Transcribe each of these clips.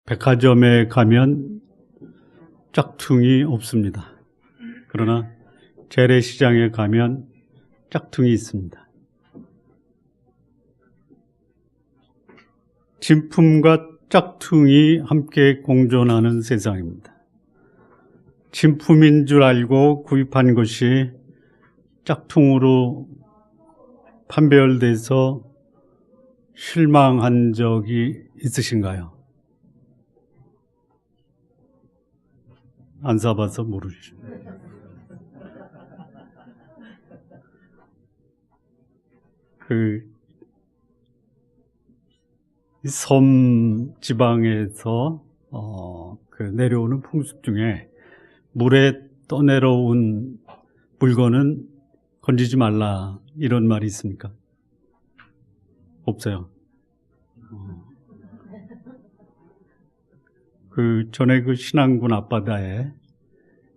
백화점에 가면 짝퉁이 없습니다. 그러나 재래시장에 가면 짝퉁이 있습니다. 진품과 짝퉁이 함께 공존하는 세상입니다. 진품인 줄 알고 구입한 것이 짝퉁으로 판별돼서 실망한 적이 있으신가요? 안 사봐서 모르시죠. 섬 지방에서 내려오는 풍습 중에 물에 떠내려온 물건은 건지지 말라 이런 말이 있습니까? 없어요. 전에 신안군 앞바다에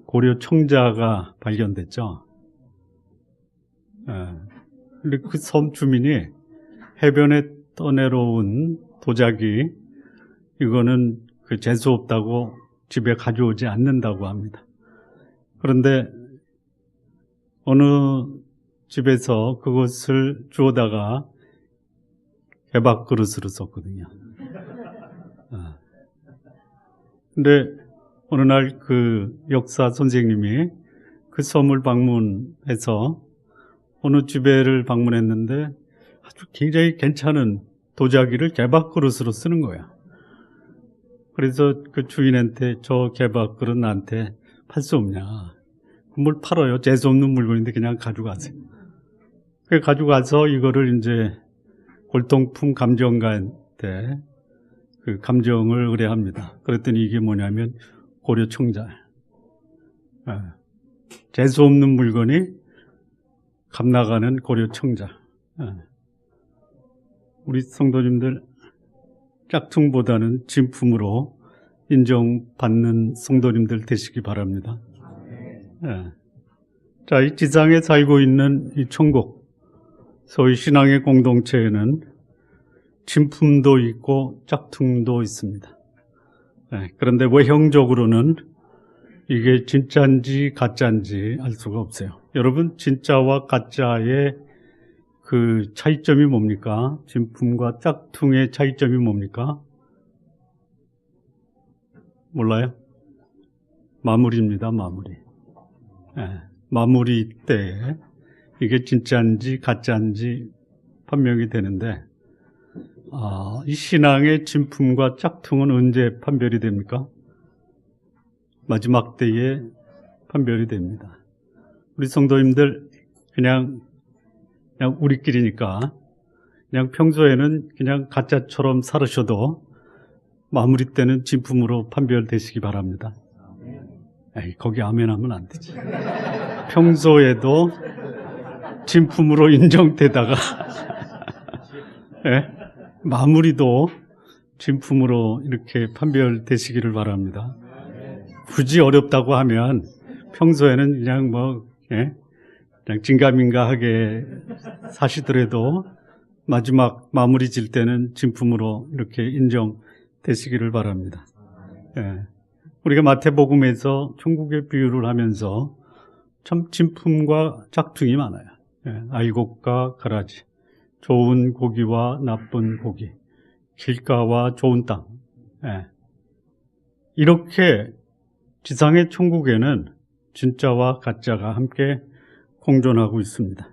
고려 청자가 발견됐죠. 근데 그 섬 주민이 해변에 떠내려온 도자기, 이거는 재수 없다고 집에 가져오지 않는다고 합니다. 그런데 어느 집에서 그것을 주워다가 개밥 그릇으로 썼거든요. 근데 어느 날 역사 선생님이 그 섬을 방문해서 어느 집에를 방문했는데 아주 굉장히 괜찮은 도자기를 개밥 그릇으로 쓰는 거야. 그래서 그 주인한테 저 개밥 그릇 나한테 팔 수 없냐. 뭘 팔아요? 재수 없는 물건인데 그냥 가져가세요. 그래서 가져가서 이거를 이제 골동품 감정가한테 감정을 의뢰합니다. 그랬더니 이게 뭐냐면 고려 청자. 재수 없는 물건이 값 나가는 고려 청자. 우리 성도님들 짝퉁보다는 진품으로 인정받는 성도님들 되시기 바랍니다. 자, 이 지상에 살고 있는 이 천국, 소위 신앙의 공동체에는 진품도 있고 짝퉁도 있습니다. 그런데 외형적으로는 이게 진짜인지 가짜인지 알 수가 없어요. 여러분, 진짜와 가짜의 차이점이 뭡니까? 진품과 짝퉁의 차이점이 뭡니까? 몰라요? 마무리입니다, 마무리. 마무리 때에 이게 진짜인지 가짜인지 판명이 되는데, 이 신앙의 진품과 짝퉁은 언제 판별이 됩니까? 마지막 때에 판별이 됩니다. 우리 성도님들 그냥 우리끼리니까 그냥 평소에는 그냥 가짜처럼 살으셔도 마무리 때는 진품으로 판별되시기 바랍니다. 거기 아멘 하면 안 되지. 평소에도 진품으로 인정되다가 마무리도 진품으로 이렇게 판별되시기를 바랍니다. 굳이 어렵다고 하면 평소에는 그냥 진가민가하게 사시더라도 마지막 마무리 질 때는 진품으로 이렇게 인정되시기를 바랍니다. 우리가 마태복음에서 천국의 비유를 하면서 참 진품과 짝퉁이 많아요. 알곡과 가라지, 좋은 고기와 나쁜 고기, 길가와 좋은 땅. 이렇게 지상의 천국에는 진짜와 가짜가 함께 공존하고 있습니다.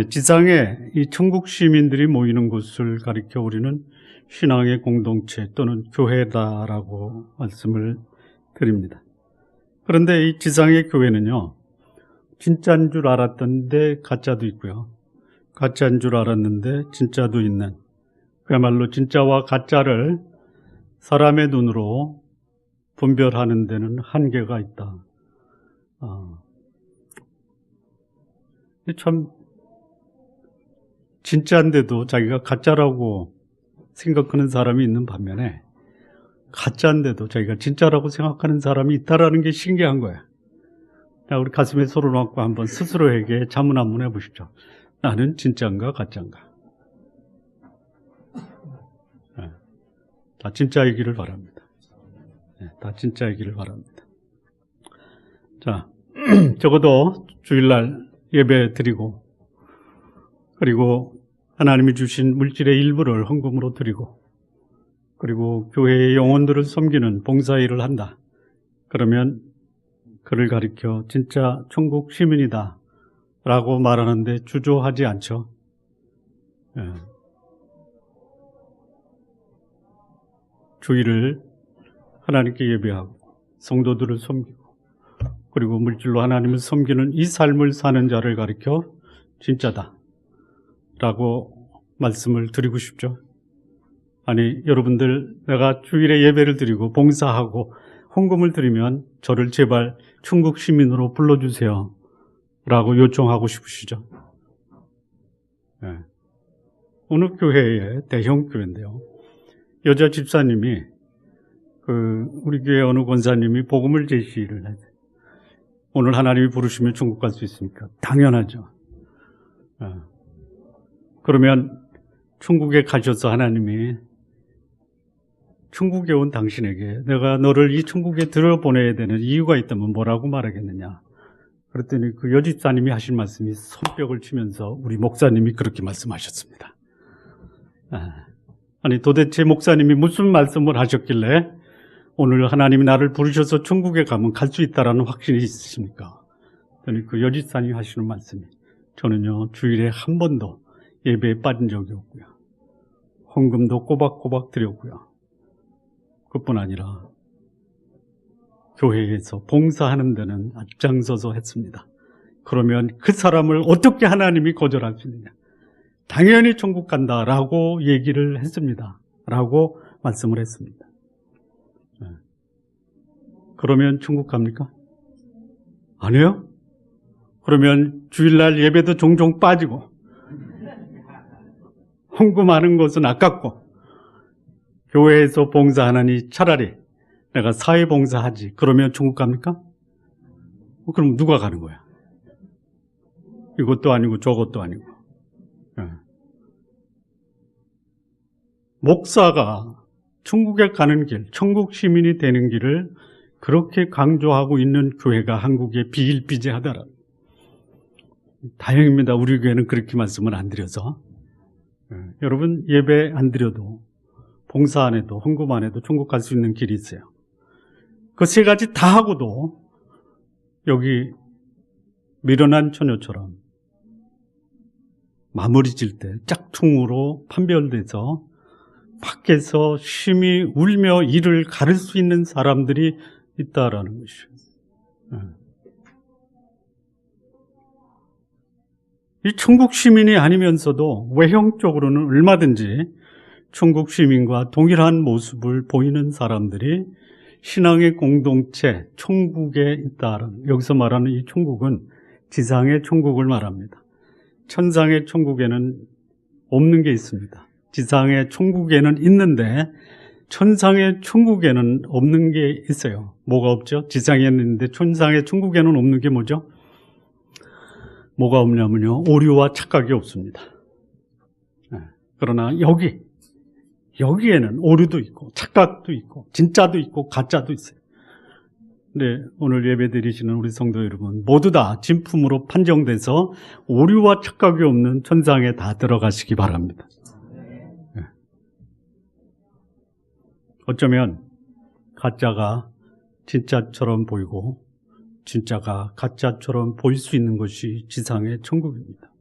지상에 이 천국 시민들이 모이는 곳을 가리켜 우리는 신앙의 공동체 또는 교회다라고 말씀을 드립니다. 그런데 이 지상의 교회는요, 진짜인 줄 알았던데 가짜도 있고요, 가짜인 줄 알았는데 진짜도 있는, 그야말로 진짜와 가짜를 사람의 눈으로 분별하는 데는 한계가 있다. 참 진짜인데도 자기가 가짜라고 생각하는 사람이 있는 반면에 가짜인데도 자기가 진짜라고 생각하는 사람이 있다라는 게 신기한 거야. 우리 가슴에 손을 얹고 한번 스스로에게 자문 한번 해보십시오. 나는 진짜인가 가짜인가? 다 진짜이기를 바랍니다. 다 진짜이기를 바랍니다. 자, 적어도 주일날 예배 드리고, 그리고 하나님이 주신 물질의 일부를 헌금으로 드리고, 그리고 교회의 영혼들을 섬기는 봉사일을 한다. 그러면 그를 가리켜 진짜 천국 시민이다 라고 말하는데 주저하지 않죠. 주일을 하나님께 예배하고 성도들을 섬기고 그리고 물질로 하나님을 섬기는 이 삶을 사는 자를 가리켜 진짜다 라고 말씀을 드리고 싶죠. 아니, 여러분들, 내가 주일에 예배를 드리고 봉사하고 헌금을 드리면 저를 제발 천국 시민으로 불러주세요 라고 요청하고 싶으시죠? 어느 교회의 대형 교회인데요, 여자 집사님이 우리 교회 어느 권사님이 복음을 제시를 해요. 오늘 하나님이 부르시면 천국 갈 수 있습니까? 당연하죠. 그러면 천국에 가셔서 하나님이 천국에 온 당신에게 내가 너를 이 천국에 들어보내야 되는 이유가 있다면 뭐라고 말하겠느냐? 그랬더니 그 여집사님이 하신 말씀이 손뼉을 치면서 우리 목사님이 그렇게 말씀하셨습니다. 아니, 도대체 목사님이 무슨 말씀을 하셨길래 오늘 하나님이 나를 부르셔서 천국에 가면 갈 수 있다라는 확신이 있으십니까? 그랬더니 그 여집사님이 하시는 말씀이, 저는요 주일에 한 번도 예배에 빠진 적이 없고요, 헌금도 꼬박꼬박 드렸고요, 그뿐 아니라 교회에서 봉사하는 데는 앞장서서 했습니다. 그러면 그 사람을 어떻게 하나님이 거절할 수 있느냐? 당연히 천국 간다라고 얘기를 했습니다. 라고 말씀을 했습니다. 그러면 천국 갑니까? 아니요. 그러면 주일날 예배도 종종 빠지고 헌금하는 것은 아깝고 교회에서 봉사하느니 차라리 내가 사회봉사하지. 그러면 천국 갑니까? 그럼 누가 가는 거야? 이것도 아니고 저것도 아니고. 목사가 천국에 가는 길, 천국 시민이 되는 길을 그렇게 강조하고 있는 교회가 한국에 비일비재하더라. 다행입니다. 우리 교회는 그렇게 말씀을 안 드려서. 여러분, 예배 안 드려도 봉사 안 해도 헌금 안 해도 천국 갈 수 있는 길이 있어요. 그 세 가지 다 하고도 여기 미련한 처녀처럼 마무리 질 때 짝퉁으로 판별돼서 밖에서 심히 울며 이를 가를 수 있는 사람들이 있다라는 것이에요. 이 천국 시민이 아니면서도 외형적으로는 얼마든지 천국 시민과 동일한 모습을 보이는 사람들이 신앙의 공동체, 천국에 있다라는, 여기서 말하는 이 천국은 지상의 천국을 말합니다. 천상의 천국에는 없는 게 있습니다. 지상의 천국에는 있는데 천상의 천국에는 없는 게 있어요. 뭐가 없죠? 지상에는 있는데 천상의 천국에는 없는 게 뭐죠? 뭐가 없냐면요, 오류와 착각이 없습니다. 그러나 여기에는 오류도 있고 착각도 있고 진짜도 있고 가짜도 있어요. 근데 오늘 예배 드리시는 우리 성도 여러분 모두 다 진품으로 판정돼서 오류와 착각이 없는 천상에 다 들어가시기 바랍니다. 어쩌면 가짜가 진짜처럼 보이고 진짜가 가짜처럼 보일 수 있는 것이 지상의 천국입니다.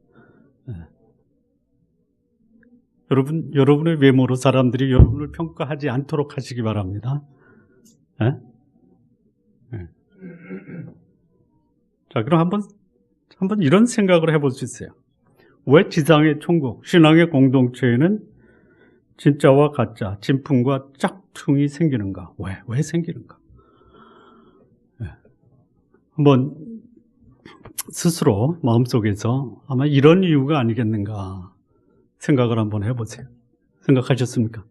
여러분의 외모로 사람들이 여러분을 평가하지 않도록 하시기 바랍니다. 자, 그럼 한번 이런 생각을 해볼 수 있어요. 왜 지상의 천국, 신앙의 공동체에는 진짜와 가짜, 진품과 짝퉁이 생기는가? 왜 생기는가? 한번 스스로 마음속에서 아마 이런 이유가 아니겠는가 생각을 한번 해보세요. 생각하셨습니까?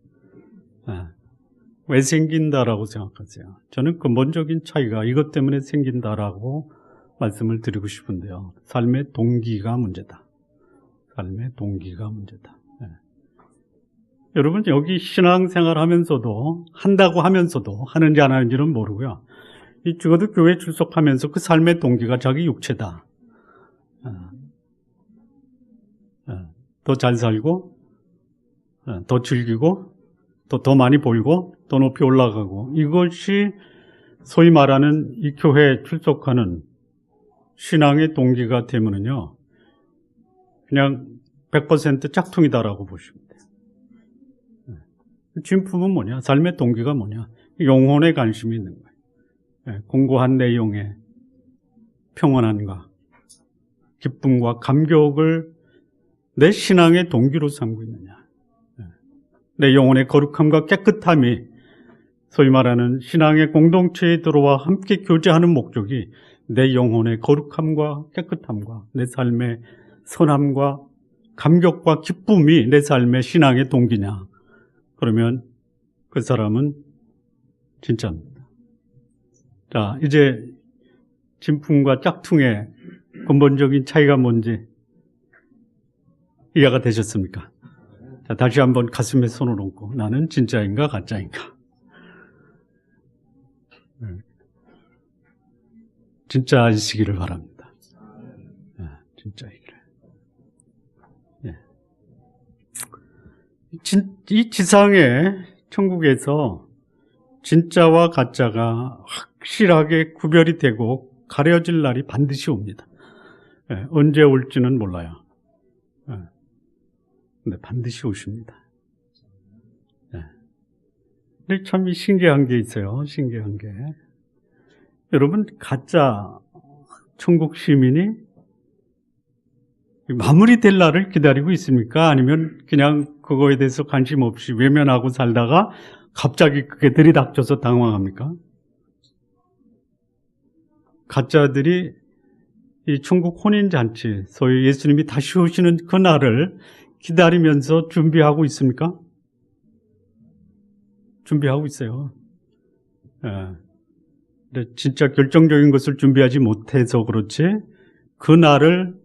왜 생긴다라고 생각하세요? 저는 근본적인 차이가 이것 때문에 생긴다라고 말씀을 드리고 싶은데요. 삶의 동기가 문제다. 삶의 동기가 문제다. 여러분, 여기 신앙생활 하면서도, 한다고 하면서도 하는지 안 하는지는 모르고요. 적어도 교회 출석하면서 그 삶의 동기가 자기 육체다. 더 잘 살고, 더 즐기고, 또 더 많이 보이고, 더 높이 올라가고, 이것이 소위 말하는 이 교회에 출석하는 신앙의 동기가 되면은요, 그냥 100% 짝퉁이다라고 보시면 돼요. 진품은 뭐냐? 삶의 동기가 뭐냐? 영혼에 관심이 있는 거예요. 공고한 내용에 평온함과 기쁨과 감격을 내 신앙의 동기로 삼고 있느냐? 내 영혼의 거룩함과 깨끗함이 소위 말하는 신앙의 공동체에 들어와 함께 교제하는 목적이 내 영혼의 거룩함과 깨끗함과 내 삶의 선함과 감격과 기쁨이 내 삶의 신앙의 동기냐? 그러면 그 사람은 진짜입니다. 자, 이제 진품과 짝퉁의 근본적인 차이가 뭔지 이해가 되셨습니까? 자, 다시 한번 가슴에 손을 얹고 나는 진짜인가 가짜인가? 진짜이시기를 바랍니다. 진짜이기를. 이 지상의 천국에서 진짜와 가짜가 확실하게 구별이 되고 가려질 날이 반드시 옵니다. 언제 올지는 몰라요. 근데 반드시 오십니다. 근데 참 신기한 게 있어요. 신기한 게. 여러분, 가짜 천국 시민이 마무리될 날을 기다리고 있습니까? 아니면 그냥 그거에 대해서 관심 없이 외면하고 살다가 갑자기 그게 들이닥쳐서 당황합니까? 가짜들이 이 천국 혼인잔치, 소위 예수님이 다시 오시는 그 날을 기다리면서 준비하고 있습니까? 준비하고 있어요. 근데 진짜 결정적인 것을 준비하지 못해서 그렇지, 그 날을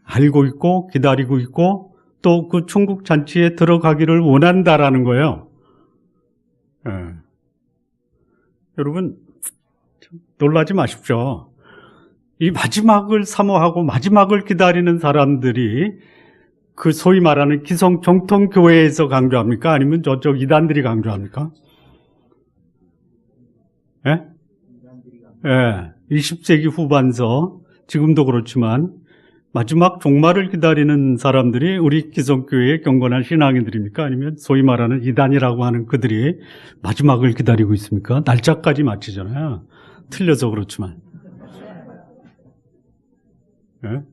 알고 있고 기다리고 있고 또 그 천국 잔치에 들어가기를 원한다라는 거예요. 여러분, 놀라지 마십시오. 이 마지막을 사모하고 마지막을 기다리는 사람들이 그 소위 말하는 기성 정통 교회에서 강조합니까? 아니면 저쪽 이단들이 강조합니까? 예? 예. 20세기 후반서, 지금도 그렇지만 마지막 종말을 기다리는 사람들이 우리 기성교회의 경건한 신앙인들입니까? 아니면 소위 말하는 이단이라고 하는 그들이 마지막을 기다리고 있습니까? 날짜까지 맞추잖아요. 틀려서 그렇지만. 예?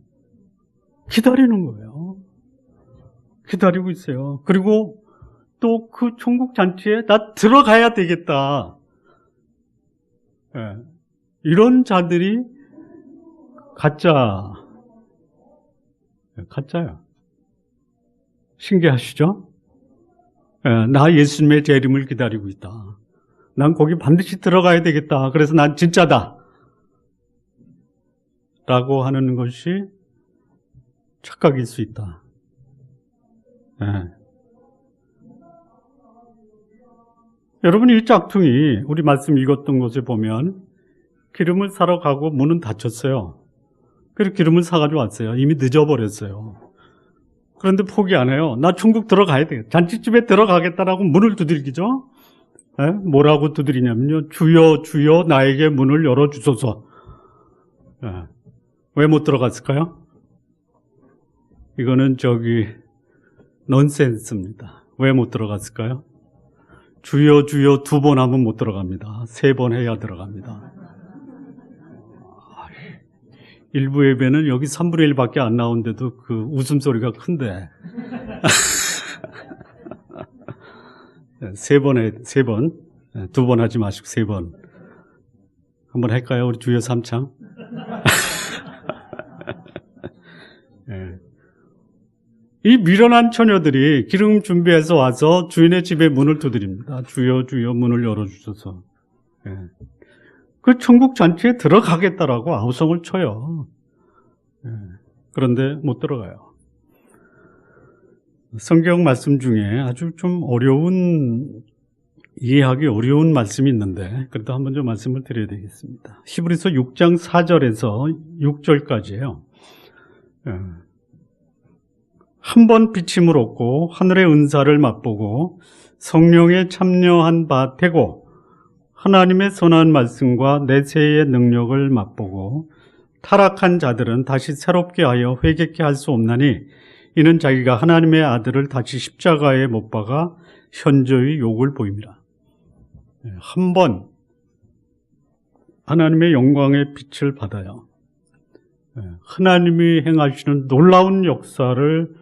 기다리는 거예요. 기다리고 있어요. 그리고 또 그 천국 잔치에 나 들어가야 되겠다. 예. 이런 자들이 가짜예요. 신기하시죠? 예, 나 예수님의 재림을 기다리고 있다. 난 거기 반드시 들어가야 되겠다. 그래서 난 진짜다. 라고 하는 것이 착각일 수 있다. 예. 여러분, 이 짝퉁이 우리 말씀 읽었던 것에 보면 기름을 사러 가고 문은 닫혔어요. 그래서 기름을 사가지고 왔어요. 이미 늦어버렸어요. 그런데 포기 안 해요. 나 천국 들어가야 돼. 잔치집에 들어가겠다라고 문을 두들기죠. 예? 뭐라고 두드리냐면요. 주여 주여 나에게 문을 열어주소서. 예. 왜 못 들어갔을까요? 이거는 넌센스입니다. 왜 못 들어갔을까요? 주여 주여 2번 하면 못 들어갑니다. 3번 해야 들어갑니다. 일부 예배는 여기 3분의 1밖에 안 나오는데도 그 웃음소리가 큰데 3번 2번 하지 마시고 3번 한번 할까요? 우리 주여 3창. 네. 이 미련한 처녀들이 기름 준비해서 와서 주인의 집에 문을 두드립니다. 주여 주여 문을 열어주셔서. 네. 그 천국 잔치에 들어가겠다라고 아우성을 쳐요. 네. 그런데 못 들어가요. 성경 말씀 중에 아주 좀 이해하기 어려운 말씀이 있는데 그래도 한번 좀 말씀을 드려야 되겠습니다. 히브리서 6장 4절에서 6절까지예요. 한 번 비침을 얻고 하늘의 은사를 맛보고 성령에 참여한 바 되고 하나님의 선한 말씀과 내세의 능력을 맛보고 타락한 자들은 다시 새롭게 하여 회개케 할 수 없나니 이는 자기가 하나님의 아들을 다시 십자가에 못 박아 현저히 욕을 보입니다. 한 번 하나님의 영광의 빛을 받아요. 하나님이 행하시는 놀라운 역사를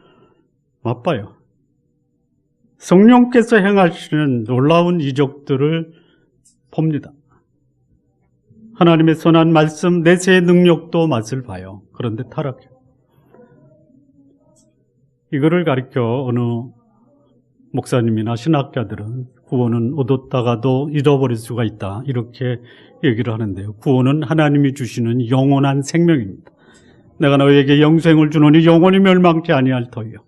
맛봐요. 성령께서 행하시는 놀라운 이적들을 봅니다. 하나님의 선한 말씀, 내세의 능력도 맛을 봐요. 그런데 타락해요. 이거를 가리켜 어느 목사님이나 신학자들은 구원은 얻었다가도 잃어버릴 수가 있다, 이렇게 얘기를 하는데요. 구원은 하나님이 주시는 영원한 생명입니다. 내가 너희에게 영생을 주노니 영원히 멸망치 아니할 터이요.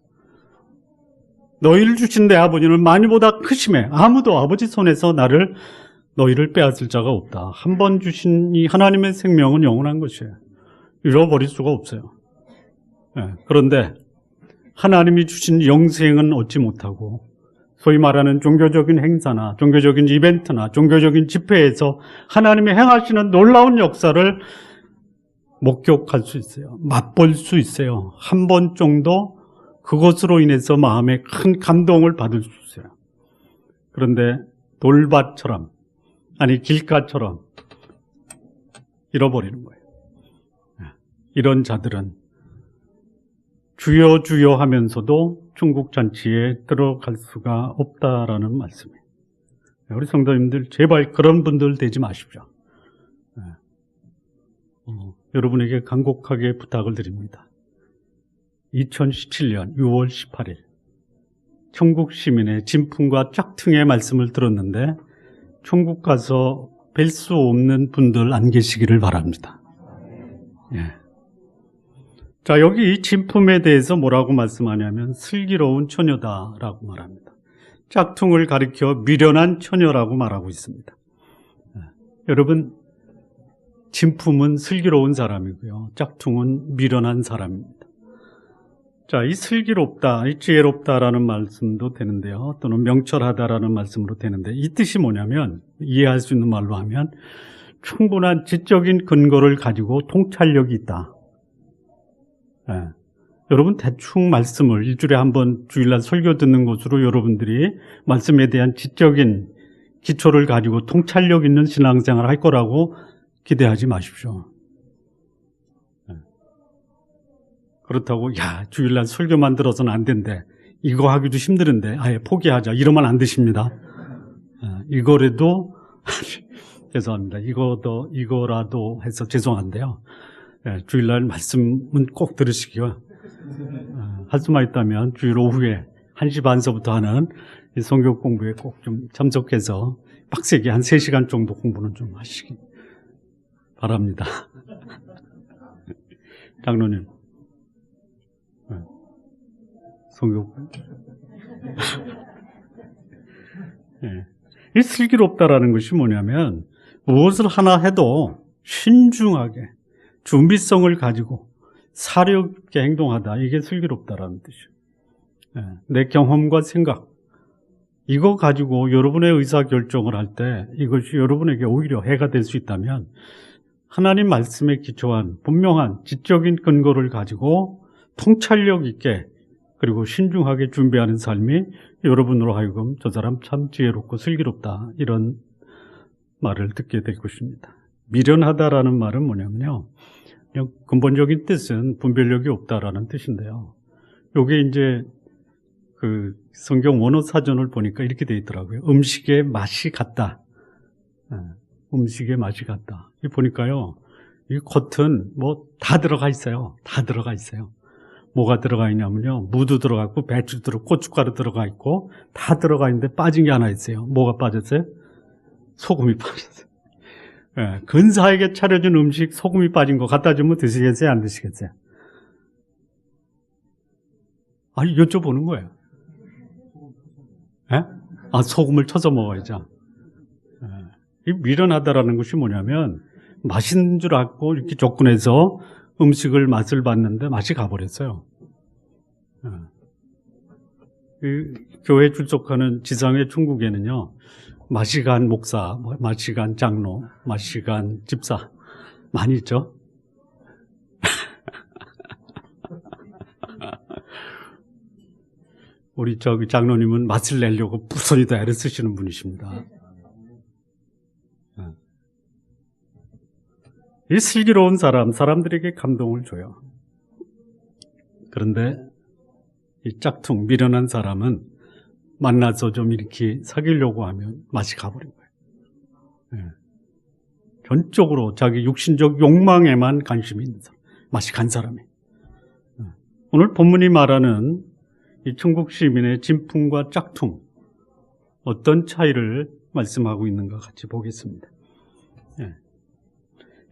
너희를 주신 내 아버지는 많이보다 크심에 아무도 아버지 손에서 너희를 빼앗을 자가 없다. 한 번 주신 이 하나님의 생명은 영원한 것이에요. 잃어버릴 수가 없어요. 그런데 하나님이 주신 영생은 얻지 못하고 소위 말하는 종교적인 행사나 종교적인 이벤트나 종교적인 집회에서 하나님이 행하시는 놀라운 역사를 목격할 수 있어요. 맛볼 수 있어요. 한 번 정도 그것으로 인해서 마음에 큰 감동을 받을 수 있어요. 그런데 돌밭처럼, 아니 길가처럼 잃어버리는 거예요. 이런 자들은 주여 주여 하면서도 천국 잔치에 들어갈 수가 없다라는 말씀이에요. 우리 성도님들 제발 그런 분들 되지 마십시오. 여러분에게 간곡하게 부탁을 드립니다. 2017년 6월 18일 천국 시민의 진품과 짝퉁의 말씀을 들었는데 천국 가서 뵐 수 없는 분들 안 계시기를 바랍니다. 자, 여기 이 진품에 대해서 뭐라고 말씀하냐면 슬기로운 처녀다라고 말합니다. 짝퉁을 가리켜 미련한 처녀라고 말하고 있습니다. 여러분, 진품은 슬기로운 사람이고요, 짝퉁은 미련한 사람입니다. 자, 이 슬기롭다, 이 지혜롭다라는 말씀도 되는데요, 또는 명철하다라는 말씀으로 되는데 이 뜻이 뭐냐면, 이해할 수 있는 말로 하면 충분한 지적인 근거를 가지고 통찰력이 있다. 여러분 대충 말씀을 일주일에 한 번 주일날 설교 듣는 것으로 여러분들이 말씀에 대한 지적인 기초를 가지고 통찰력 있는 신앙생활을 할 거라고 기대하지 마십시오. 그렇다고 주일날 설교만 들어서는 안 된대, 이거 하기도 힘드는데 아예 포기하자, 이러면 안 되십니다. 이거라도 죄송합니다. 이거라도 해서 죄송한데요. 주일날 말씀은 꼭 들으시고요. 할 수만 있다면 주일 오후에 1시 반서부터 하는 이 성경 공부에 꼭 좀 참석해서 빡세게 한 3시간 정도 공부는 좀 하시기 바랍니다. 장로님, 성경 이 슬기롭다라는 것이 뭐냐면 무엇을 하나 해도 신중하게 준비성을 가지고 사려 있게 행동하다, 이게 슬기롭다라는 뜻이에요. 내 경험과 생각, 이거 가지고 여러분의 의사결정을 할 때 이것이 여러분에게 오히려 해가 될 수 있다면 하나님 말씀에 기초한 분명한 지적인 근거를 가지고 통찰력 있게 그리고 신중하게 준비하는 삶이 여러분으로 하여금 저 사람 참 지혜롭고 슬기롭다, 이런 말을 듣게 될 것입니다. 미련하다라는 말은 뭐냐면요, 그냥 근본적인 뜻은 분별력이 없다라는 뜻인데요, 요게 이제 그 성경 원어 사전을 보니까 이렇게 되어 있더라고요. 음식의 맛이 같다. 음식의 맛이 같다. 이 보니까요, 이 겉은 뭐 다 들어가 있어요. 다 들어가 있어요. 뭐가 들어가 있냐면요, 무도 들어가 있고 배추 들어가, 고춧가루 들어가 있고 다 들어가 있는데 빠진 게 하나 있어요. 뭐가 빠졌어요? 소금이 빠졌어요. 근사하게 차려진 음식 소금이 빠진 거 갖다 주면 드시겠어요? 안 드시겠어요? 아니, 여쭤보는 거예요. 예? 소금을 쳐서 먹어야죠. 이 미련하다라는 것이 뭐냐면 맛있는 줄 알고 이렇게 접근해서 음식을 맛을 봤는데 맛이 가버렸어요. 교회 출석하는 지상의 천국에는요, 맛이 간 목사, 맛이 간 장로, 맛이 간 집사 많이 있죠. 우리 장로님은 맛을 내려고 부선이도 애를 쓰시는 분이십니다. 이 슬기로운 사람들에게 감동을 줘요. 그런데 이 짝퉁, 미련한 사람은 만나서 좀 이렇게 사귀려고 하면 맛이 가버린 거예요. 전적으로 자기 육신적 욕망에만 관심이 있는 사람, 맛이 간 사람이. 오늘 본문이 말하는 이 천국 시민의 진품과 짝퉁, 어떤 차이를 말씀하고 있는가 같이 보겠습니다.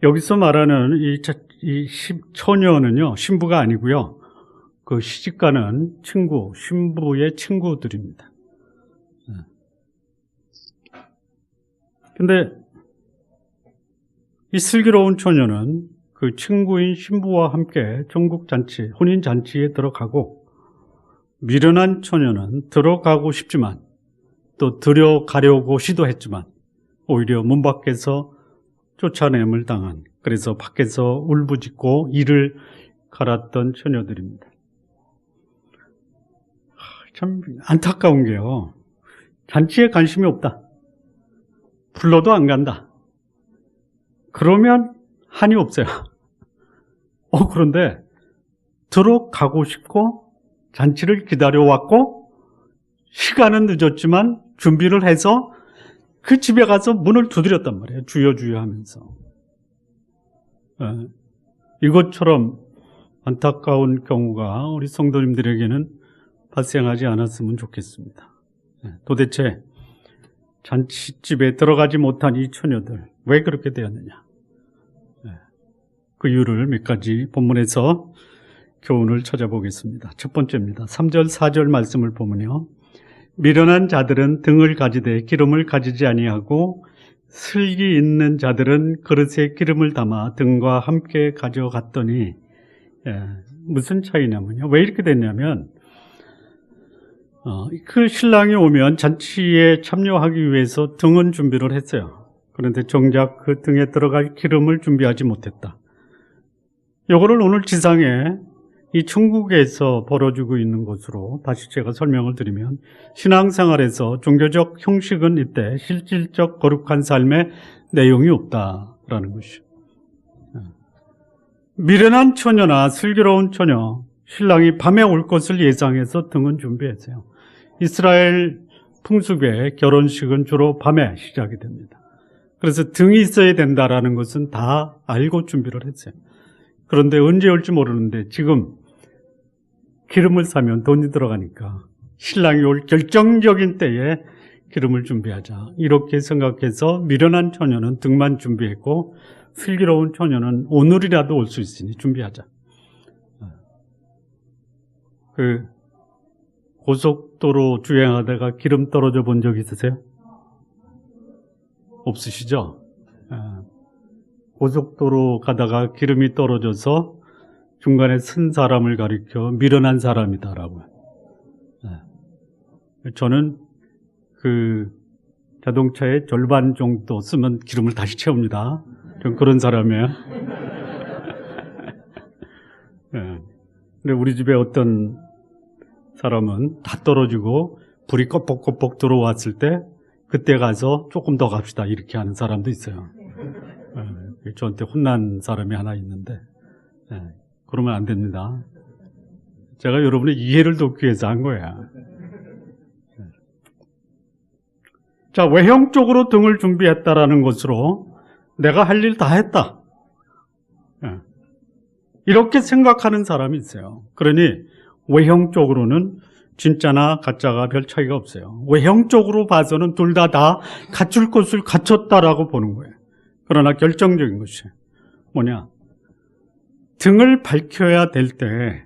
여기서 말하는 이 처녀는요, 신부가 아니고요, 그 시집가는 친구, 신부의 친구들입니다. 근데 이 슬기로운 처녀는 그 친구인 신부와 함께 천국잔치, 혼인잔치에 들어가고, 미련한 처녀는 들어가고 싶지만 또 들어가려고 시도했지만 오히려 문 밖에서 쫓아냄을 당한, 그래서 밖에서 울부짖고 이를 갈았던 처녀들입니다. 참 안타까운 게요, 잔치에 관심이 없다, 불러도 안 간다, 그러면 한이 없어요. 그런데 들어가고 싶고 잔치를 기다려왔고 시간은 늦었지만 준비를 해서 그 집에 가서 문을 두드렸단 말이에요. 주여 주여 하면서. 이것처럼 안타까운 경우가 우리 성도님들에게는 발생하지 않았으면 좋겠습니다. 도대체 잔치집에 들어가지 못한 이 처녀들 왜 그렇게 되었느냐, 그 이유를 몇 가지 본문에서 교훈을 찾아보겠습니다. 첫 번째입니다. 3절 4절 말씀을 보면요, 미련한 자들은 등을 가지되 기름을 가지지 아니하고 슬기 있는 자들은 그릇에 기름을 담아 등과 함께 가져갔더니, 무슨 차이냐면요, 왜 이렇게 됐냐면 그 신랑이 오면 잔치에 참여하기 위해서 등은 준비를 했어요. 그런데 정작 그 등에 들어갈 기름을 준비하지 못했다. 이거를 오늘 지상에 이 천국에서 벌어지고 있는 것으로 다시 제가 설명을 드리면, 신앙생활에서 종교적 형식은 있대 실질적 거룩한 삶의 내용이 없다라는 것이죠. 미련한 처녀나 슬기로운 처녀, 신랑이 밤에 올 것을 예상해서 등은 준비했어요. 이스라엘 풍습에 결혼식은 주로 밤에 시작이 됩니다. 그래서 등이 있어야 된다라는 것은 다 알고 준비를 했어요. 그런데 언제 올지 모르는데 지금 기름을 사면 돈이 들어가니까 신랑이 올 결정적인 때에 기름을 준비하자, 이렇게 생각해서 미련한 처녀는 등만 준비했고 슬기로운 처녀는 오늘이라도 올 수 있으니 준비하자. 그 고속도로 주행하다가 기름 떨어져 본 적 있으세요? 없으시죠? 고속도로 가다가 기름이 떨어져서 중간에 쓴 사람을 가리켜 미련한 사람이다라고요. 저는 그 자동차의 절반 정도 쓰면 기름을 다시 채웁니다. 전 그런 사람이에요. 근데 우리 집에 어떤 사람은 다 떨어지고 불이 꺼벅꺼벅 들어왔을 때 그때 가서 조금 더 갑시다 이렇게 하는 사람도 있어요. 저한테 혼난 사람이 하나 있는데, 그러면 안 됩니다. 제가 여러분의 이해를 돕기 위해서 한 거야. 자, 외형적으로 등을 준비했다라는 것으로 내가 할 일 다 했다, 이렇게 생각하는 사람이 있어요. 그러니 외형적으로는 진짜나 가짜가 별 차이가 없어요. 외형적으로 봐서는 둘 다 갖출 것을 갖췄다라고 보는 거예요. 그러나 결정적인 것이 뭐냐, 등을 밝혀야 될 때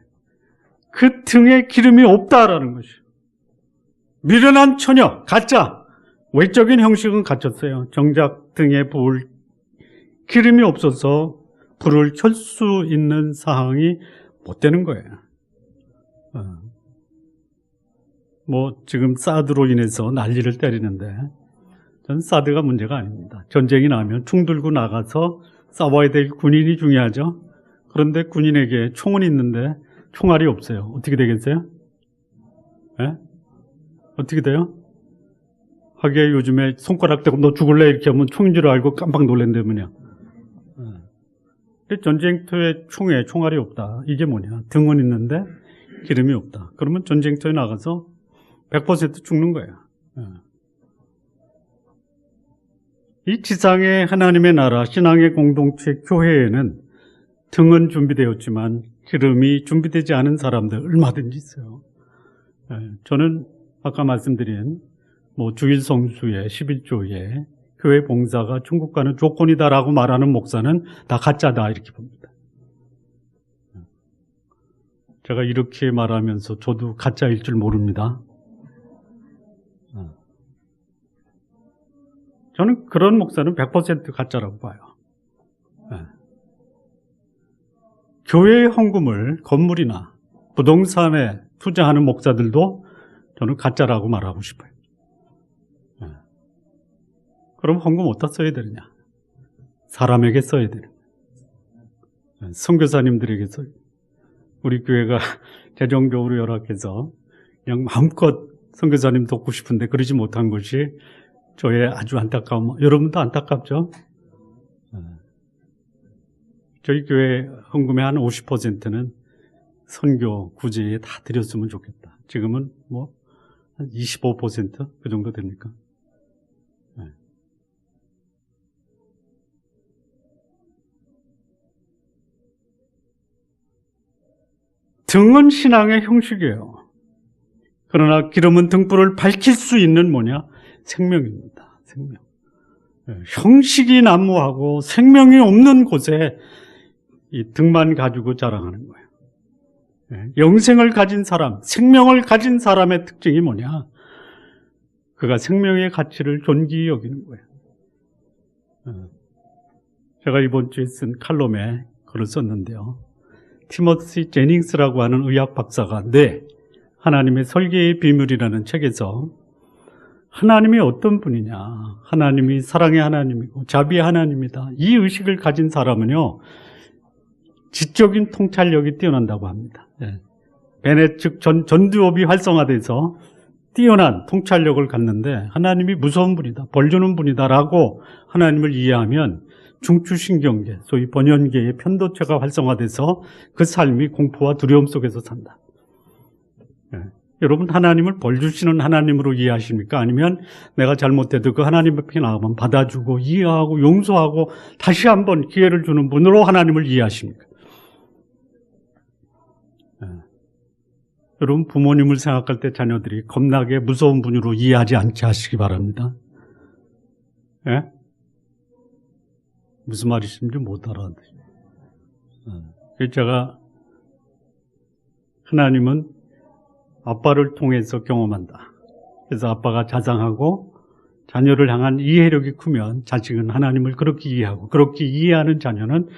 그 등에 기름이 없다라는 것이에요. 미련한 처녀, 가짜. 외적인 형식은 갖췄어요. 정작 등에 부을 기름이 없어서 불을 켤 수 있는 상황이 못 되는 거예요. 지금 사드로 인해서 난리를 때리는데 저는 사드가 문제가 아닙니다. 전쟁이 나면 총 들고 나가서 싸워야 될 군인이 중요하죠. 그런데 군인에게 총은 있는데 총알이 없어요. 어떻게 되겠어요? 네? 어떻게 돼요? 하기야 요즘에 손가락 대고 너 죽을래 이렇게 하면 총인 줄 알고 깜빡 놀란다면요. 전쟁터에 총알이 없다. 이게 뭐냐? 등은 있는데 기름이 없다. 그러면 전쟁터에 나가서 100% 죽는 거예요. 이 지상의 하나님의 나라, 신앙의 공동체, 교회에는 등은 준비되었지만 기름이 준비되지 않은 사람들 얼마든지 있어요. 저는 아까 말씀드린 주일 성수에 11조에 교회 봉사가 천국가는 조건이다라고 말하는 목사는 다 가짜다 이렇게 봅니다. 제가 이렇게 말하면서 저도 가짜일 줄 모릅니다. 저는 그런 목사는 100% 가짜라고 봐요. 교회의 헌금을 건물이나 부동산에 투자하는 목사들도 저는 가짜라고 말하고 싶어요. 그럼 헌금 어디다 써야 되느냐? 사람에게 써야 되는 거예요. 선교사님들에게 써야 돼요. 우리 교회가 재정적으로 열악해서 그냥 마음껏 선교사님 돕고 싶은데 그러지 못한 것이 저의 아주 안타까움. 여러분도 안타깝죠? 저희 교회 헌금의 한 50%는 선교, 구제에 다 드렸으면 좋겠다. 지금은 한 25%그 정도 됩니까? 등은 신앙의 형식이에요. 그러나 기름은 등불을 밝힐 수 있는 생명입니다. 생명. 형식이 난무하고 생명이 없는 곳에 이 등만 가지고 자랑하는 거예요. 영생을 가진 사람, 생명을 가진 사람의 특징이 뭐냐? 그가 생명의 가치를 존귀히 여기는 거예요. 제가 이번 주에 쓴 칼럼에 글을 썼는데요. 티머시 제닝스라고 하는 의학 박사가 하나님의 설계의 비밀이라는 책에서 하나님이 어떤 분이냐, 하나님이 사랑의 하나님이고 자비의 하나님이다, 이 의식을 가진 사람은요 지적인 통찰력이 뛰어난다고 합니다. 베넷 즉 전두엽이 활성화돼서 뛰어난 통찰력을 갖는데 하나님이 무서운 분이다, 벌 주는 분이다라고 하나님을 이해하면 중추신경계, 소위 번연계의 편도체가 활성화돼서 그 삶이 공포와 두려움 속에서 산다. 여러분 하나님을 벌 주시는 하나님으로 이해하십니까? 아니면 내가 잘못해도 그 하나님 앞에 나가면 받아주고 이해하고 용서하고 다시 한번 기회를 주는 분으로 하나님을 이해하십니까? 여러분 부모님을 생각할 때 자녀들이 겁나게 무서운 분으로 이해하지 않게 하시기 바랍니다. 무슨 말이신지 못 알아듣어요. 제가 하나님은 아빠를 통해서 경험한다. 그래서 아빠가 자상하고 자녀를 향한 이해력이 크면 자식은 하나님을 그렇게 이해하고 그렇게 이해하는 자녀는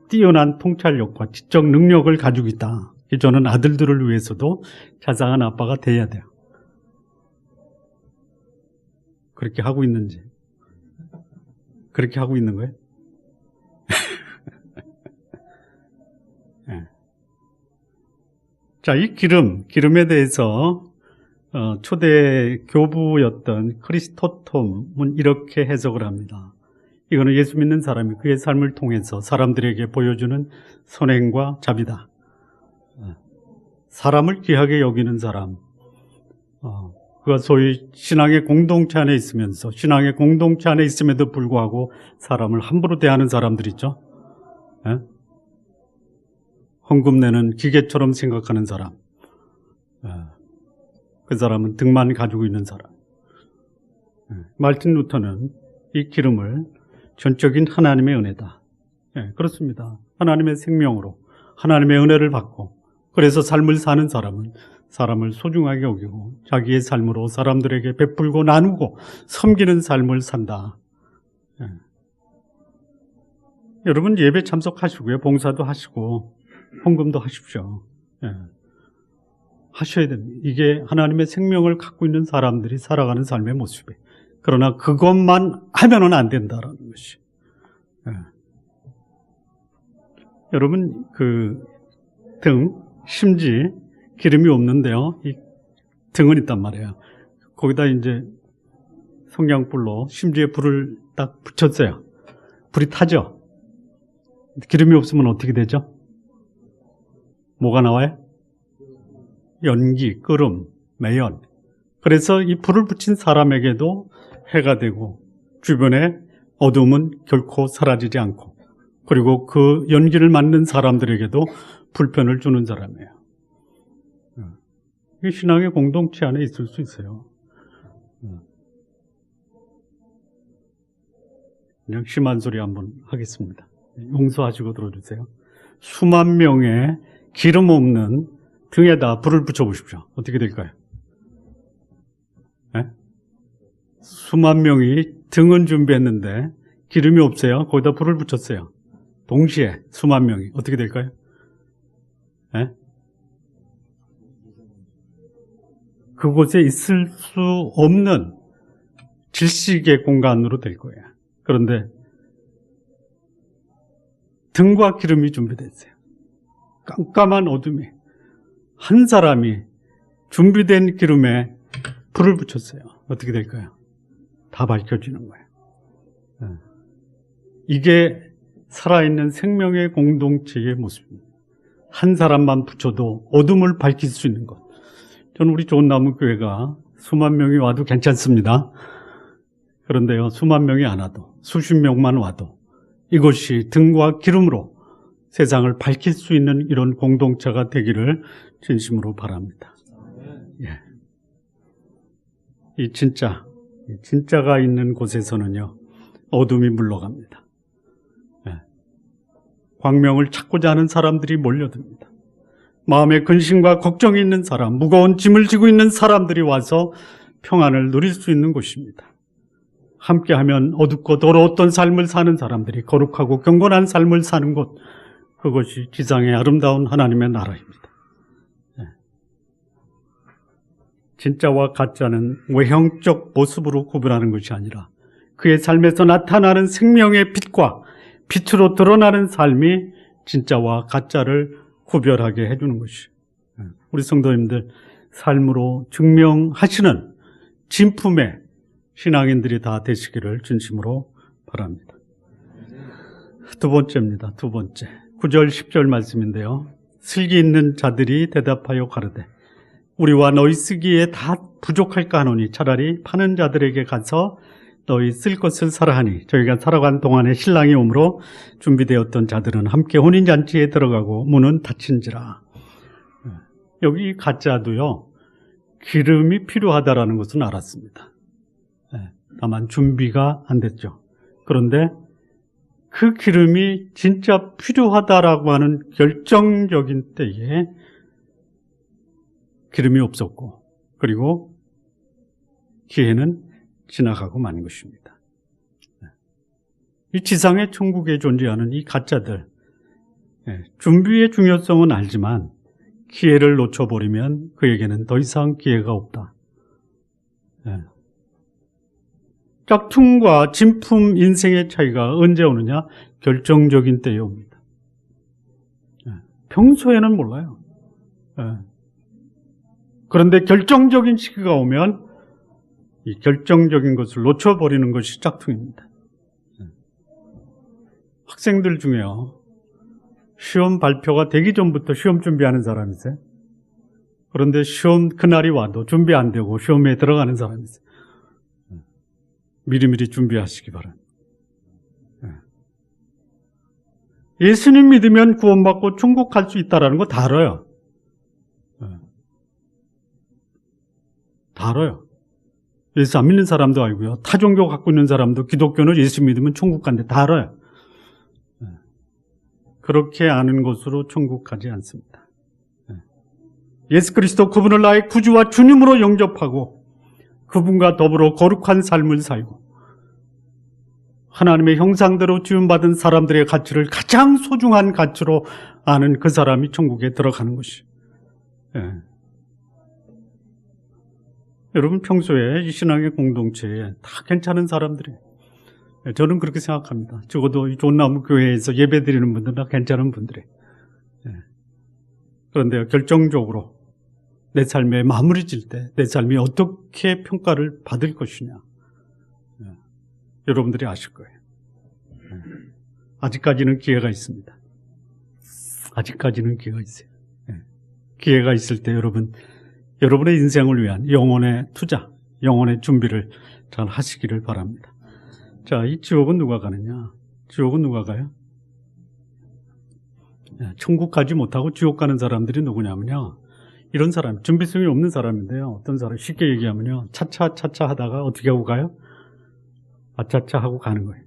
뛰어난 통찰력과 지적 능력을 가지고 있다. 저는 아들들을 위해서도 자상한 아빠가 돼야 돼요. 그렇게 하고 있는지. 그렇게 하고 있는 거예요? 자, 이 기름에 대해서 초대 교부였던 크리스토톰은 이렇게 해석을 합니다. 이거는 예수 믿는 사람이 그의 삶을 통해서 사람들에게 보여주는 선행과 자비다. 사람을 귀하게 여기는 사람, 그가 소위 신앙의 공동체 안에 있으면서 신앙의 공동체 안에 있음에도 불구하고 사람을 함부로 대하는 사람들 있죠. 헌금 내는 기계처럼 생각하는 사람, 그 사람은 등만 가지고 있는 사람. 말틴 루터는 이 기름을 전적인 하나님의 은혜다. 그렇습니다. 하나님의 생명으로 하나님의 은혜를 받고 그래서 삶을 사는 사람은 사람을 소중하게 여기고 자기의 삶으로 사람들에게 베풀고 나누고 섬기는 삶을 산다. 예. 여러분 예배 참석하시고요. 봉사도 하시고 헌금도 하십시오. 예. 하셔야 됩니다. 이게 하나님의 생명을 갖고 있는 사람들이 살아가는 삶의 모습이에요. 그러나 그것만 하면은 안 된다라는 것이. 예. 여러분 그 등, 심지 기름이 없는데요. 이 등은 있단 말이에요. 거기다 이제 성냥불로 심지에 불을 딱 붙였어요. 불이 타죠. 기름이 없으면 어떻게 되죠? 뭐가 나와요? 연기, 끓음, 매연. 그래서 이 불을 붙인 사람에게도 해가 되고 주변에 어둠은 결코 사라지지 않고 그리고 그 연기를 맡는 사람들에게도 불편을 주는 사람이에요. 이게 신앙의 공동체 안에 있을 수 있어요. 그냥 심한 소리 한번 하겠습니다. 용서하시고 들어주세요. 수만 명의 기름 없는 등에다 불을 붙여보십시오. 어떻게 될까요? 네? 수만 명이 등은 준비했는데 기름이 없어요. 거기다 불을 붙였어요. 동시에 수만 명이 어떻게 될까요? 네? 그곳에 있을 수 없는 질식의 공간으로 될 거예요. 그런데 등과 기름이 준비됐어요. 깜깜한 어둠이 한 사람이 준비된 기름에 불을 붙였어요. 어떻게 될까요? 다 밝혀지는 거예요. 이게 살아있는 생명의 공동체의 모습입니다. 한 사람만 붙여도 어둠을 밝힐 수 있는 것. 저는 우리 좋은 나무 교회가 수만 명이 와도 괜찮습니다. 그런데요, 수만 명이 안 와도 수십 명만 와도 이것이 등과 기름으로 세상을 밝힐 수 있는 이런 공동체가 되기를 진심으로 바랍니다. 예. 이 진짜가 있는 곳에서는요, 어둠이 물러갑니다. 예. 광명을 찾고자 하는 사람들이 몰려듭니다. 마음에 근심과 걱정이 있는 사람, 무거운 짐을 지고 있는 사람들이 와서 평안을 누릴 수 있는 곳입니다. 함께하면 어둡고 더러웠던 삶을 사는 사람들이 거룩하고 경건한 삶을 사는 곳, 그것이 지상의 아름다운 하나님의 나라입니다. 진짜와 가짜는 외형적 모습으로 구분하는 것이 아니라 그의 삶에서 나타나는 생명의 빛과 빛으로 드러나는 삶이 진짜와 가짜를 구별하게 해주는 것이, 우리 성도님들 삶으로 증명하시는 진품의 신앙인들이 다 되시기를 진심으로 바랍니다. 두 번째입니다. 두 번째 9절 10절 말씀인데요, 슬기 있는 자들이 대답하여 가르되 우리와 너희 쓰기에 다 부족할까 하노니 차라리 파는 자들에게 가서 너희 쓸 것을 사라 하니 저희가 살아간 동안에 신랑이 오므로 준비되었던 자들은 함께 혼인잔치에 들어가고 문은 닫힌지라. 여기 가짜도요, 기름이 필요하다라는 것은 알았습니다. 다만 준비가 안 됐죠. 그런데 그 기름이 진짜 필요하다라고 하는 결정적인 때에 기름이 없었고, 그리고 기회는 지나가고 만 것입니다. 이 지상의 천국에 존재하는 이 가짜들, 준비의 중요성은 알지만 기회를 놓쳐버리면 그에게는 더 이상 기회가 없다. 짝퉁과 진품 인생의 차이가 언제 오느냐? 결정적인 때에 옵니다. 평소에는 몰라요. 그런데 결정적인 시기가 오면 이 결정적인 것을 놓쳐버리는 것이 짝퉁입니다. 학생들 중에요, 시험 발표가 되기 전부터 시험 준비하는 사람이 있어요. 그런데 시험 그날이 와도 준비 안 되고 시험에 들어가는 사람이 있어요. 미리미리 준비하시기 바랍니다. 예수님 믿으면 구원받고 천국 갈 수 있다는 거 다 알아요. 다 알아요. 예수 안 믿는 사람도 알고요, 타 종교 갖고 있는 사람도 기독교는 예수 믿으면 천국 간대 다 알아요. 그렇게 아는 것으로 천국 가지 않습니다. 예수 그리스도 그분을 나의 구주와 주님으로 영접하고 그분과 더불어 거룩한 삶을 살고 하나님의 형상대로 지음받은 사람들의 가치를 가장 소중한 가치로 아는 그 사람이 천국에 들어가는 것이. 예. 여러분 평소에 이 신앙의 공동체에 다 괜찮은 사람들이에요. 저는 그렇게 생각합니다. 적어도 이 좋은나무 교회에서 예배 드리는 분들은 다 괜찮은 분들이에요. 예. 그런데 결정적으로 내 삶에 마무리 질 때 내 삶이 어떻게 평가를 받을 것이냐. 예. 여러분들이 아실 거예요. 예. 아직까지는 기회가 있습니다. 아직까지는 기회가 있어요. 예. 기회가 있을 때 여러분의 인생을 위한 영혼의 투자, 영혼의 준비를 잘 하시기를 바랍니다. 자, 이 지옥은 누가 가느냐? 지옥은 누가 가요? 천국 가지 못하고 지옥 가는 사람들이 누구냐면요. 이런 사람, 준비성이 없는 사람인데요. 어떤 사람, 쉽게 얘기하면요. 차차 하다가 어떻게 하고 가요? 아차차 하고 가는 거예요.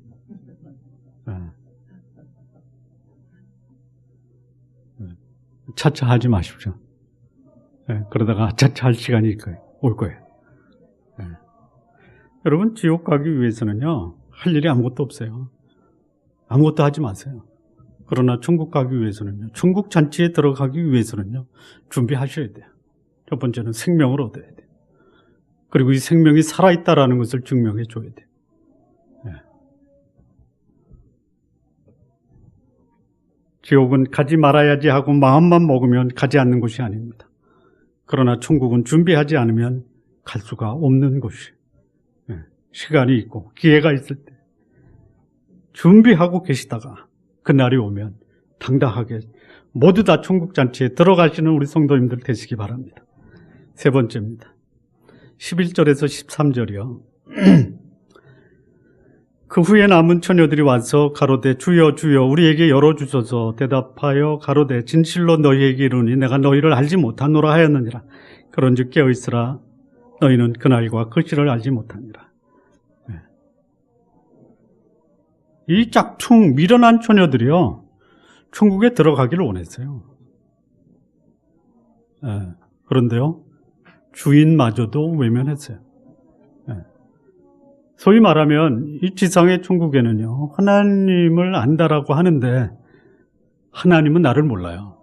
차차 하지 마십시오. 그러다가 아차차 할 시간이 올 거예요. 여러분, 지옥 가기 위해서는요, 할 일이 아무것도 없어요. 아무것도 하지 마세요. 그러나 천국 가기 위해서는요, 천국 잔치에 들어가기 위해서는요, 준비하셔야 돼요. 첫 번째는 생명을 얻어야 돼요. 그리고 이 생명이 살아있다라는 것을 증명해 줘야 돼요. 지옥은 가지 말아야지 하고 마음만 먹으면 가지 않는 곳이 아닙니다. 그러나 천국은 준비하지 않으면 갈 수가 없는 곳이에요. 시간이 있고 기회가 있을 때 준비하고 계시다가 그날이 오면 당당하게 모두 다 천국 잔치에 들어가시는 우리 성도님들 되시기 바랍니다. 세 번째입니다. 11절에서 13절이요. 그 후에 남은 처녀들이 와서 가로되 주여 주여 우리에게 열어주소서. 대답하여 가로되 진실로 너희에게 이르노니 내가 너희를 알지 못하노라 하였느니라. 그런즉 깨어있으라. 너희는 그날과 그 시를 알지 못하니라. 이 짝퉁 미련한 처녀들이요, 천국에 들어가기를 원했어요. 그런데요, 주인마저도 외면했어요. 소위 말하면 이 지상의 천국에는요, 하나님을 안다라고 하는데 하나님은 나를 몰라요.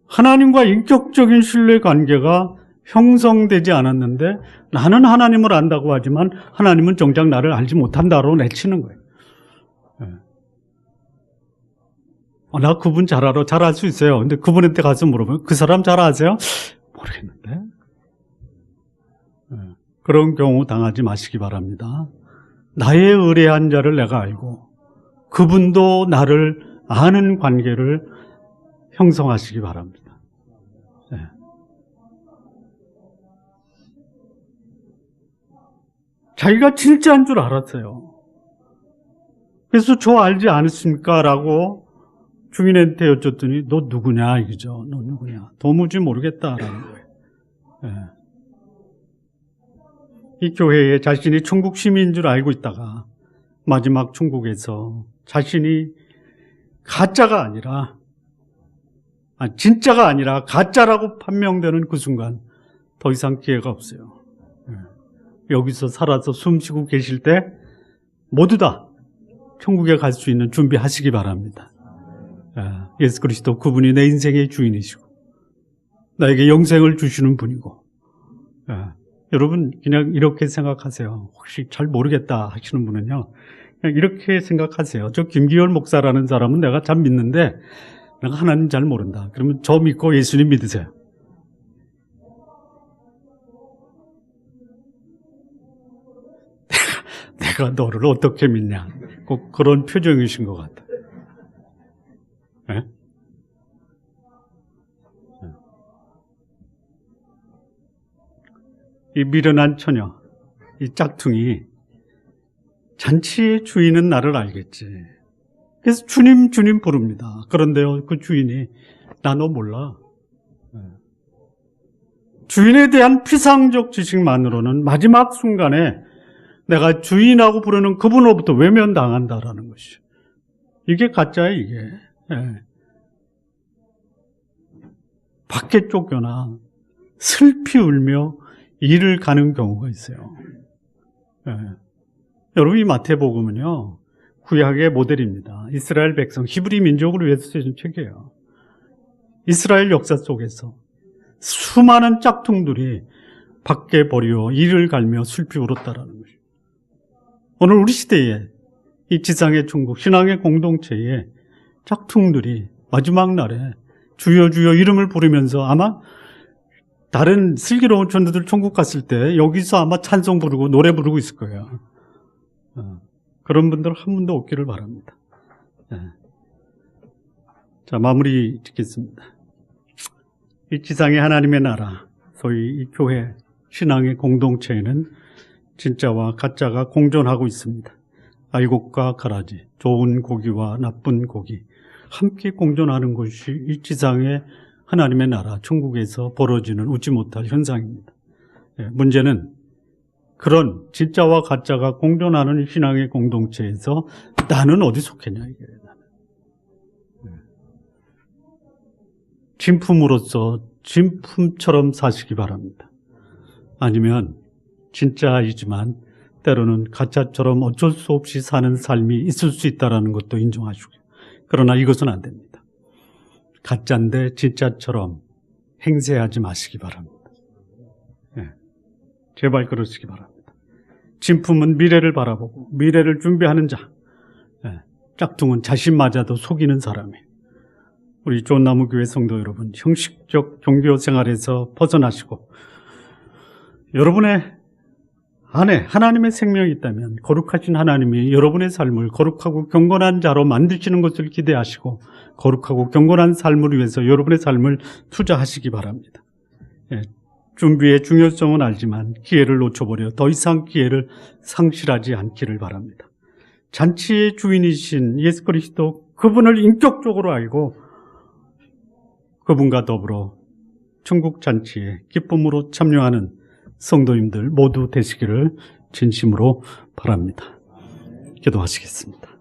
하나님과 인격적인 신뢰관계가 형성되지 않았는데 나는 하나님을 안다고 하지만 하나님은 정작 나를 알지 못한다로 내치는 거예요. 나 그분 잘 알아. 잘 알 수 있어요. 근데 그분한테 가서 물어보면 그 사람 잘 아세요? 모르겠는데. 그런 경우 당하지 마시기 바랍니다. 나의 의뢰한 자를 내가 알고 그분도 나를 아는 관계를 형성하시기 바랍니다. 자기가 진짜인 줄 알았어요. 그래서 저 알지 않으십니까? 라고 주인한테 여쭸더니 너 누구냐 이거죠. 너 누구냐. 도무지 모르겠다라는 거예요. 이 교회에 자신이 천국 시민인 줄 알고 있다가 마지막 천국에서 자신이 가짜가 아니라 진짜가 아니라 가짜라고 판명되는 그 순간 더 이상 기회가 없어요. 여기서 살아서 숨쉬고 계실 때 모두 다 천국에 갈 수 있는 준비하시기 바랍니다. 예수 그리스도 그분이 내 인생의 주인이시고 나에게 영생을 주시는 분이고, 여러분 그냥 이렇게 생각하세요. 혹시 잘 모르겠다 하시는 분은요, 그냥 이렇게 생각하세요. 저 김기열 목사라는 사람은 내가 잘 믿는데 내가 하나님 잘 모른다. 그러면 저 믿고 예수님 믿으세요. 내가 너를 어떻게 믿냐. 꼭 그런 표정이신 것 같아요. 네? 이 미련한 처녀, 이 짝퉁이 잔치의 주인은 나를 알겠지. 그래서 주님 주님 부릅니다. 그런데요, 그 주인이 나 너 몰라. 주인에 대한 피상적 지식만으로는 마지막 순간에 내가 주인하고 부르는 그분으로부터 외면당한다라는 것이. 이게 가짜예요, 이게. 밖에 쫓겨나 슬피 울며 일을 가는 경우가 있어요. 예. 여러분, 이 마태복음은요, 구약의 모델입니다. 이스라엘 백성, 히브리 민족을 위해서 쓰여진 책이에요. 이스라엘 역사 속에서 수많은 짝퉁들이 밖에 버려 이를 갈며 슬피 울었다라는 것이죠. 오늘 우리 시대에 이 지상의 천국, 신앙의 공동체에 짝퉁들이 마지막 날에 주여 주여 이름을 부르면서 아마 다른 슬기로운 전도들 천국 갔을 때 여기서 아마 찬송 부르고 노래 부르고 있을 거예요. 그런 분들 한 분도 없기를 바랍니다. 자, 마무리 짓겠습니다. 이 지상의 하나님의 나라, 소위 이 교회, 신앙의 공동체에는 진짜와 가짜가 공존하고 있습니다. 알곡과 가라지, 좋은 고기와 나쁜 고기, 함께 공존하는 것이 이 지상의 하나님의 나라, 천국에서 벌어지는 웃지 못할 현상입니다. 문제는 그런 진짜와 가짜가 공존하는 신앙의 공동체에서 나는 어디 속했냐, 이게. 진품으로서 진품처럼 사시기 바랍니다. 아니면 진짜이지만 때로는 가짜처럼 어쩔 수 없이 사는 삶이 있을 수 있다는 것도 인정하시고요. 그러나 이것은 안 됩니다. 가짜인데 진짜처럼 행세하지 마시기 바랍니다. 제발 그러시기 바랍니다. 진품은 미래를 바라보고 미래를 준비하는 자, 짝퉁은 자신마저도 속이는 사람이에요. 우리 좋은나무교회 성도 여러분, 형식적 종교 생활에서 벗어나시고 여러분의 안에 하나님의 생명이 있다면 거룩하신 하나님이 여러분의 삶을 거룩하고 경건한 자로 만드시는 것을 기대하시고 거룩하고 경건한 삶을 위해서 여러분의 삶을 투자하시기 바랍니다. 준비의 중요성은 알지만 기회를 놓쳐버려 더 이상 기회를 상실하지 않기를 바랍니다. 잔치의 주인이신 예수 그리스도, 그분을 인격적으로 알고 그분과 더불어 천국 잔치에 기쁨으로 참여하는 성도님들 모두 되시기를 진심으로 바랍니다. 기도하시겠습니다.